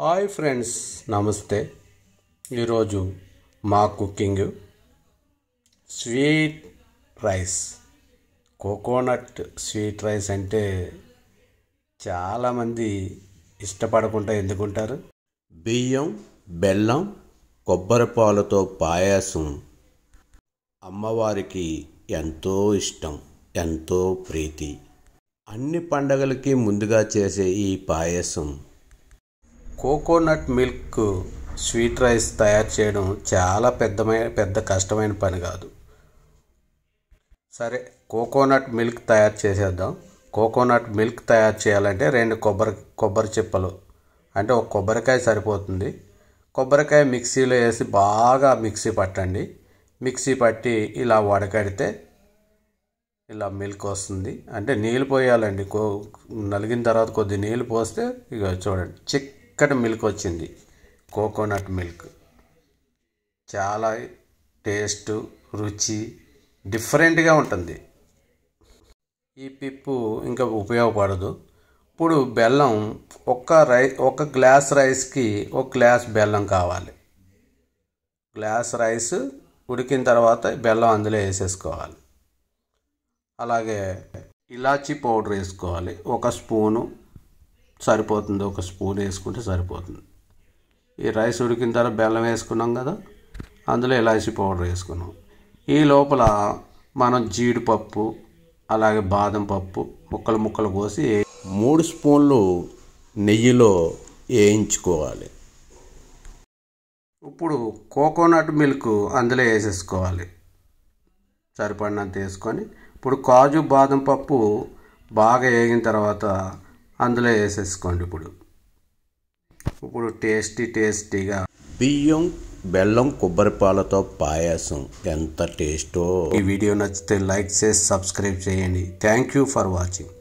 Hi friends, నమస్తే. ఈరోజు మా cooking sweet rice, coconut sweet rice అంటే చాలామంది ఇష్టపడకుండా ఎందుకుంటారు? బియ్యం, బెల్లం, కొబ్బరి పాలతో పాయసం అమ్మవారికి ఎంతో ఇష్టం, ఎంతో ప్రీతి. అన్ని పండగలకి ముందుగా చేసే ఈ పాయసం కోకోనట్ మిల్క్ స్వీట్ రైస్ తయారు చేయడం చాలా పెద్ద కష్టమైన పని కాదు. సరే, కోకోనట్ మిల్క్ తయారు చేసేద్దాం. కోకోనట్ మిల్క్ తయారు చేయాలంటే 2 కొబ్బరి చిప్పలు, అంటే ఒక కొబ్బరికాయ సరిపోతుంది. కొబ్బరికాయ మిక్సీలో వేసి బాగా మిక్సీ పట్టండి. మిక్సీ పట్టి ఇలా వడకడితే ఇలా మిల్క్ వస్తుంది. అంటే నీళ్ళు పోయాలండి. నలిగిన తర్వాత కొద్ది నీళ్ళు పోస్తే ఇక చూడండి, చిక్కటి మిల్క్ వచ్చింది. కోకోనట్ మిల్క్ చాలా టేస్ట్, రుచి డిఫరెంట్గా ఉంటుంది. ఈ పిప్పు ఇంకా ఉపయోగపడదు. ఇప్పుడు బెల్లం, ఒక గ్లాస్ రైస్కి 1 గ్లాస్ బెల్లం కావాలి. గ్లాస్ రైస్ ఉడికిన తర్వాత బెల్లం అందులో వేసేసుకోవాలి. అలాగే ఇలాచీ పౌడర్ వేసుకోవాలి. 1 స్పూను సరిపోతుంది. 1 స్పూన్ వేసుకుంటే సరిపోతుంది. ఈ రైస్ ఉడికిన తర్వాత బెల్లం వేసుకున్నాం కదా, అందులో ఇలాచీ పౌడర్ వేసుకున్నాం. ఈ లోపల మనం జీడిపప్పు, అలాగే బాదం పప్పు ముక్కలు కోసి 3 స్పూన్లు నెయ్యిలో వేయించుకోవాలి. ఇప్పుడు కోకోనట్ మిల్క్ అందులో వేసేసుకోవాలి. సరిపడినంత వేసుకొని ఇప్పుడు కాజు, బాదం పప్పు బాగా వేగిన తర్వాత అందులో వేసేసుకోండి. ఇప్పుడు టేస్టీగా బియ్యం, బెల్లం, కొబ్బరి పాలతో పాయసం ఎంత టేస్టో. ఈ వీడియో నచ్చితే లైక్ చేసి సబ్స్క్రైబ్ చేయండి. Thank you for watching.